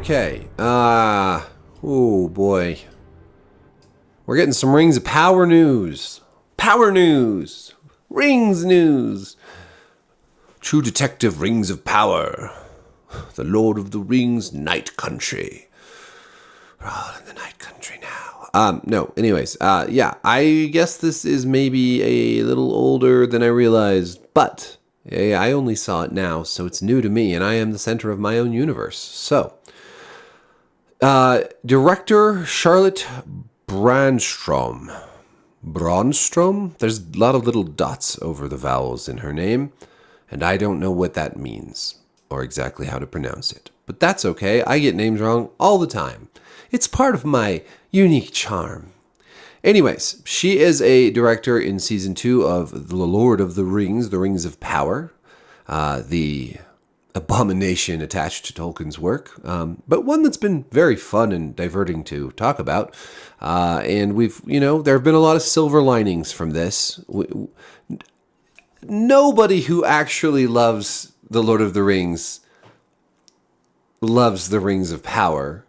Okay. Oh boy. We're getting some Rings of Power news. Power news. Rings news. True Detective Rings of Power. The Lord of the Rings Night Country. We're all in the Night Country now. No, anyways, yeah, I guess this is maybe a little older than I realized, but I only saw it now, so it's new to me, and I am the center of my own universe. So, director Charlotte Brandstrom. Braunstrom? There's a lot of little dots over the vowels in her name, and I don't know what that means, or exactly how to pronounce it. But that's okay, I get names wrong all the time. It's part of my unique charm. Anyways, she is a director in season 2 of The Lord of the Rings of Power, the abomination attached to Tolkien's work, but one that's been very fun and diverting to talk about. And there have been a lot of silver linings from this. Nobody who actually loves The Lord of the Rings loves the Rings of Power.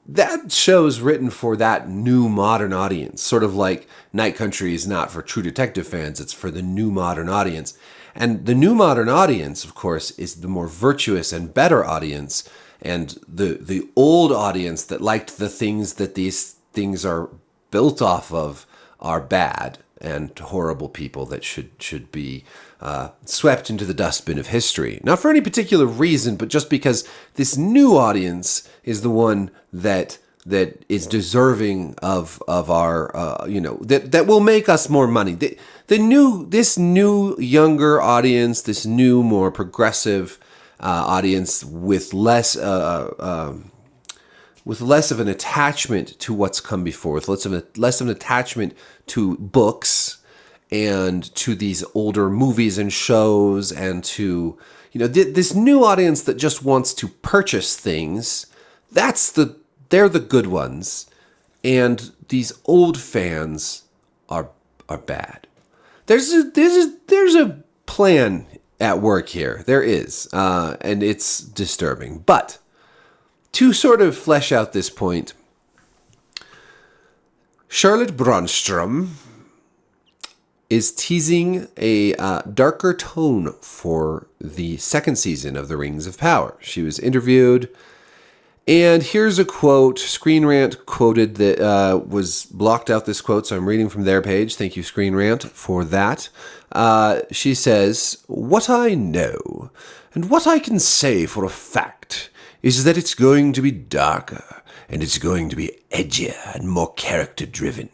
That show's written for that new modern audience, sort of like Night Country is not for True Detective fans, it's for the new modern audience. And the new modern audience, of course, is the more virtuous and better audience, and the old audience that liked the things that these things are built off of are bad and horrible people that should be swept into the dustbin of history. Not for any particular reason, but just because this new audience is the one that is deserving of our that will make us more money. This new younger audience, this new more progressive audience with less of an attachment to what's come before, with less of an attachment to books and to these older movies and shows, and to this new audience that just wants to purchase things. They're the good ones, and these old fans are bad. There's a plan at work here. There is, and it's disturbing. But to sort of flesh out this point, Charlotte Brandstrom is teasing a darker tone for the second season of The Rings of Power. She was interviewed, and here's a quote. Screen Rant quoted that was blocked out this quote, so I'm reading from their page. Thank you, Screen Rant, for that. She says, "What I know, and what I can say for a fact, is that it's going to be darker, and it's going to be edgier and more character-driven.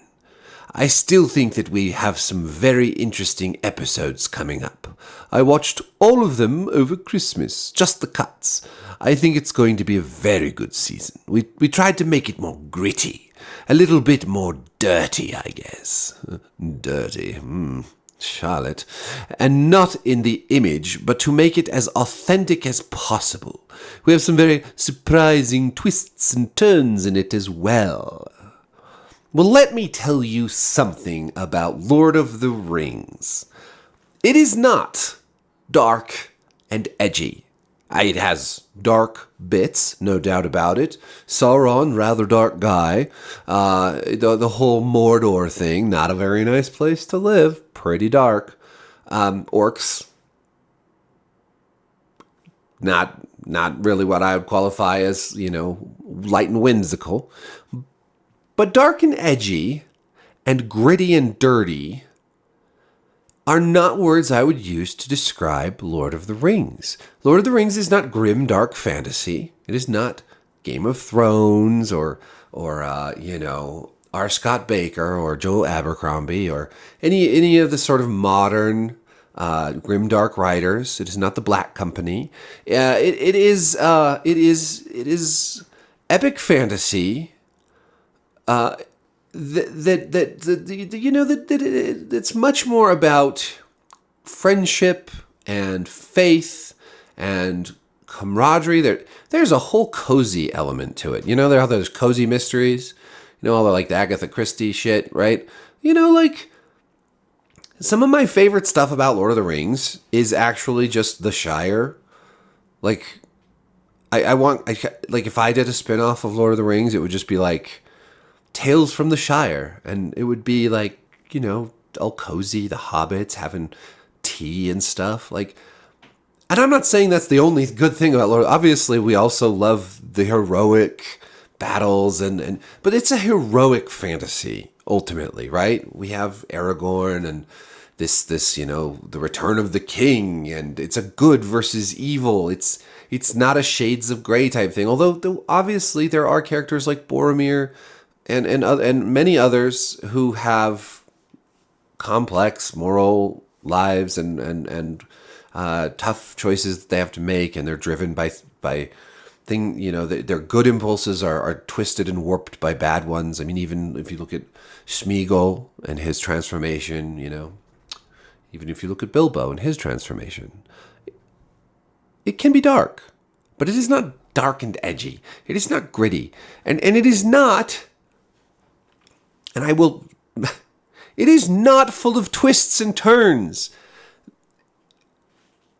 I still think that we have some very interesting episodes coming up. I watched all of them over Christmas, just the cuts. I think it's going to be a very good season. We tried to make it more gritty, a little bit more dirty, I guess." Dirty, Charlotte. "And not in the image, but to make it as authentic as possible. We have some very surprising twists and turns in it as well." Well, let me tell you something about Lord of the Rings. It is not dark and edgy. It has dark bits, no doubt about it. Sauron, rather dark guy. The whole Mordor thing, not a very nice place to live. Pretty dark. Orcs, not really what I would qualify as, light and whimsical. But dark and edgy and gritty and dirty are not words I would use to describe Lord of the Rings. Lord of the Rings is not grim, dark fantasy. It is not Game of Thrones or R. Scott Baker or Joe Abercrombie or any of the sort of modern grim, dark writers. It is not the Black Company. It is epic fantasy. It's much more about friendship and faith and camaraderie. There's a whole cozy element to it. There are those cozy mysteries. All the the Agatha Christie shit, right? Some of my favorite stuff about Lord of the Rings is actually just the Shire. like if I did a spin-off of Lord of the Rings, it would just be like Tales from the Shire, and it would be like, all cozy, the hobbits having tea and stuff. Like, and I'm not saying that's the only good thing about Lord. Obviously, we also love the heroic battles, but it's a heroic fantasy ultimately, right? We have Aragorn and this the return of the king, and it's a good versus evil. It's not a Shades of Grey type thing. Although obviously there are characters like Boromir and many others who have complex moral lives and tough choices that they have to make, and they're driven by their good impulses are twisted and warped by bad ones. I mean, even if you look at Smeagol and his transformation, even if you look at Bilbo and his transformation, it can be dark, but it is not dark and edgy. It is not gritty, and it is not. And I will. It is not full of twists and turns.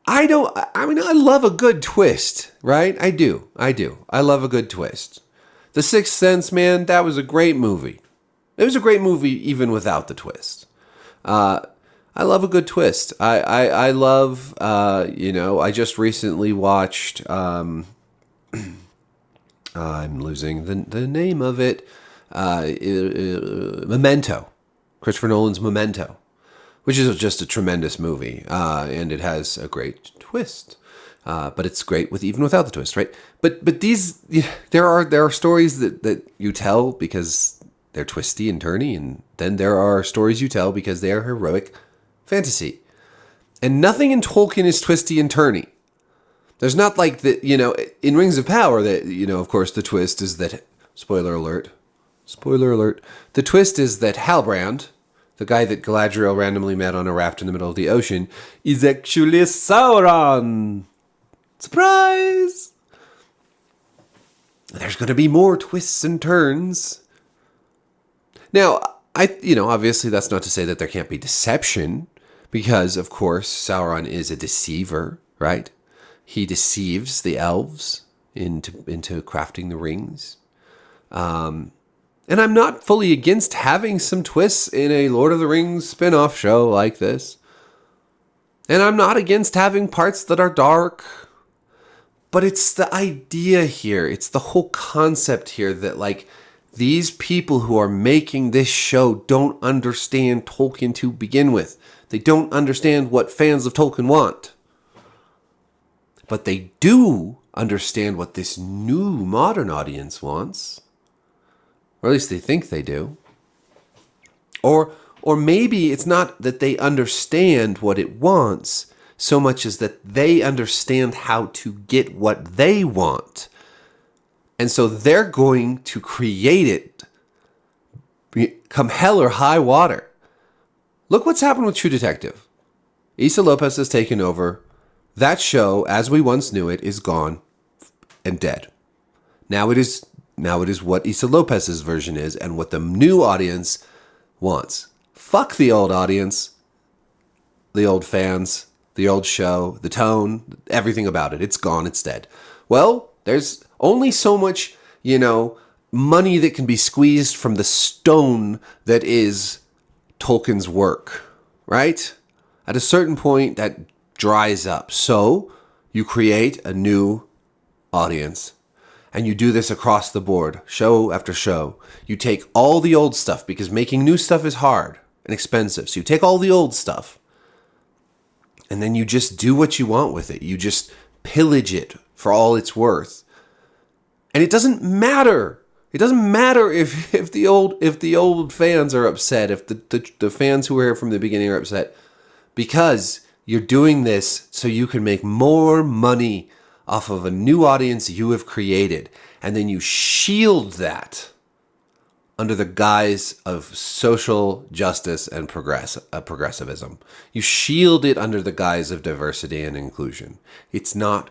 I love a good twist, right? I do. I love a good twist. The Sixth Sense, man, that was a great movie. It was a great movie even without the twist. I love a good twist. I love, I just recently watched, I'm losing the name of it, Memento. Christopher Nolan's Memento, which is just a tremendous movie, and it has a great twist. But it's great even without the twist, right? But these there are stories that you tell because they're twisty and turny, and then there are stories you tell because they are heroic fantasy. And nothing in Tolkien is twisty and turny. There's not like the in Rings of Power that of course the twist is that spoiler alert. The twist is that Halbrand, the guy that Galadriel randomly met on a raft in the middle of the ocean, is actually Sauron. Surprise! There's going to be more twists and turns. Now, obviously that's not to say that there can't be deception, because, of course, Sauron is a deceiver, right? He deceives the elves into crafting the rings. And I'm not fully against having some twists in a Lord of the Rings spin-off show like this. And I'm not against having parts that are dark. But it's the idea here. It's the whole concept here that, like, these people who are making this show don't understand Tolkien to begin with. They don't understand what fans of Tolkien want. But they do understand what this new modern audience wants. Or at least they think they do. Or maybe it's not that they understand what it wants so much as that they understand how to get what they want. And so they're going to create it come hell or high water. Look what's happened with True Detective. Issa Lopez has taken over. That show, as we once knew it, is gone and dead. Now it is what Issa Lopez's version is and what the new audience wants. Fuck the old audience, the old fans, the old show, the tone, everything about it. It's gone. It's dead. Well, there's only so much, money that can be squeezed from the stone that is Tolkien's work, right? At a certain point, that dries up. So you create a new audience. And you do this across the board, show after show. You take all the old stuff, because making new stuff is hard and expensive. So you take all the old stuff, and then you just do what you want with it. You just pillage it for all it's worth. And it doesn't matter. It doesn't matter if the old fans are upset, if the fans who were here from the beginning are upset, because you're doing this so you can make more money off of a new audience you have created. And then you shield that under the guise of social justice and progressivism. You shield it under the guise of diversity and inclusion. It's not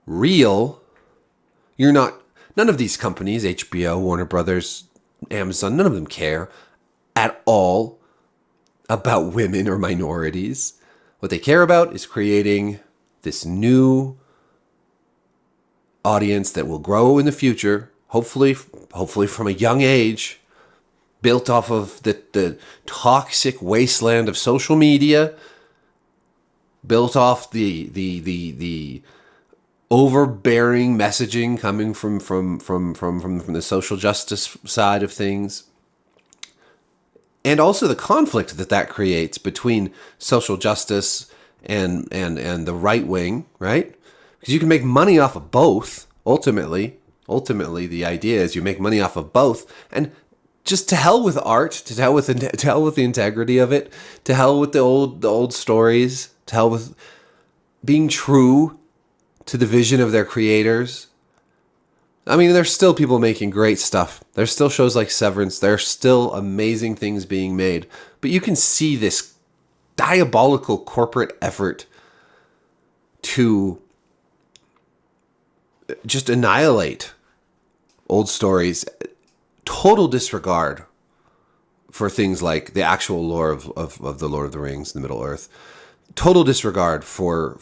real. None of these companies, HBO, Warner Brothers, Amazon, none of them care at all about women or minorities. What they care about is creating this new audience that will grow in the future, hopefully from a young age, built off of the toxic wasteland of social media, built off the overbearing messaging coming from the social justice side of things, and also the conflict that creates between social justice and the right wing, right? Because you can make money off of both. Ultimately, the idea is you make money off of both, and just to hell with art, to hell with the integrity of it, to hell with the old stories, to hell with being true to the vision of their creators. I mean, there's still people making great stuff. There's still shows like Severance. There's still amazing things being made. But you can see this diabolical corporate effort to just annihilate old stories. Total disregard for things like the actual lore of the Lord of the Rings, the Middle Earth. Total disregard for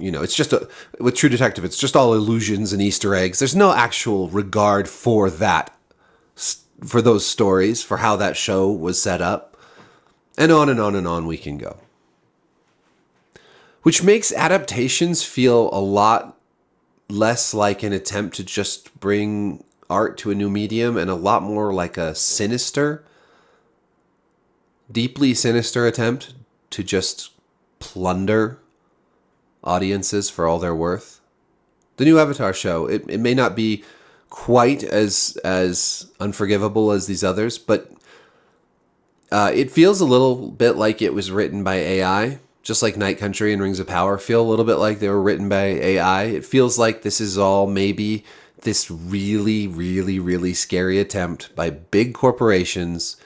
it's just with True Detective, it's just all illusions and Easter eggs. There's no actual regard for that, for those stories, for how that show was set up, and on and on and on we can go. Which makes adaptations feel a lot less like an attempt to just bring art to a new medium, and a lot more like a deeply sinister attempt to just plunder audiences for all they're worth. The new Avatar show, it may not be quite as unforgivable as these others, but it feels a little bit like it was written by AI, just like Night Country and Rings of Power feel a little bit like they were written by AI. It feels like this is all maybe this really, really, really scary attempt by big corporations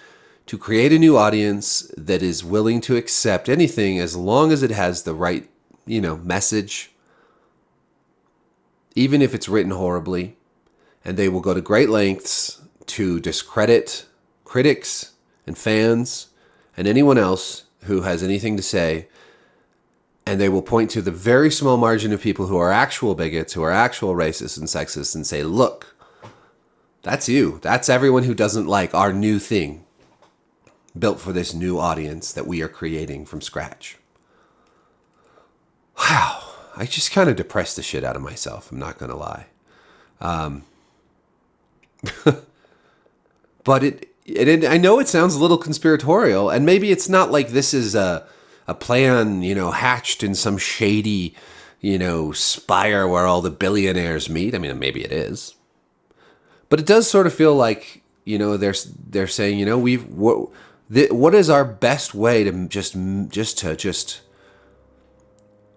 to create a new audience that is willing to accept anything as long as it has the right, message, even if it's written horribly. And they will go to great lengths to discredit critics and fans and anyone else who has anything to say. And they will point to the very small margin of people who are actual bigots, who are actual racists and sexists, and say, look, that's you. That's everyone who doesn't like our new thing built for this new audience that we are creating from scratch. Wow. I just kind of depressed the shit out of myself. I'm not going to lie. But I know it sounds a little conspiratorial, and maybe it's not like this is a plan, hatched in some shady, spire where all the billionaires meet. I mean, maybe it is. But it does sort of feel like, they're saying, what is our best way to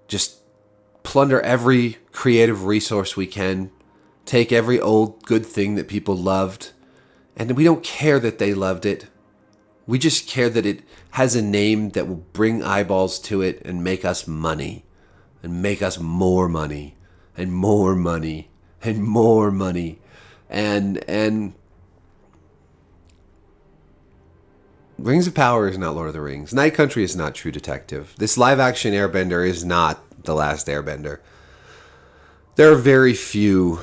just plunder every creative resource we can, take every old good thing that people loved, and we don't care that they loved it. We just care that it has a name that will bring eyeballs to it and make us money, and make us more money, and more money, and more money, and Rings of Power is not Lord of the Rings. Night Country is not True Detective. This live-action Airbender is not The Last Airbender. There are very few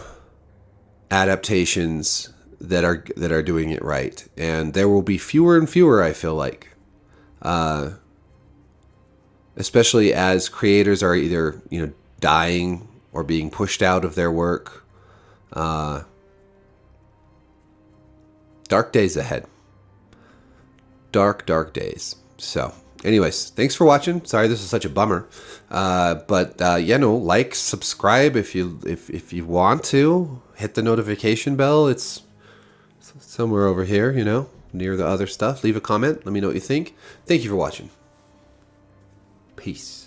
adaptations that are doing it right, and there will be fewer and fewer, I feel like. Especially as creators are either, dying or being pushed out of their work. Dark days ahead. Dark days. So, anyways, thanks for watching. Sorry this is such a bummer. But like, subscribe if you want to. Hit the notification bell. It's somewhere over here, near the other stuff. Leave a comment. Let me know what you think. Thank you for watching. Peace.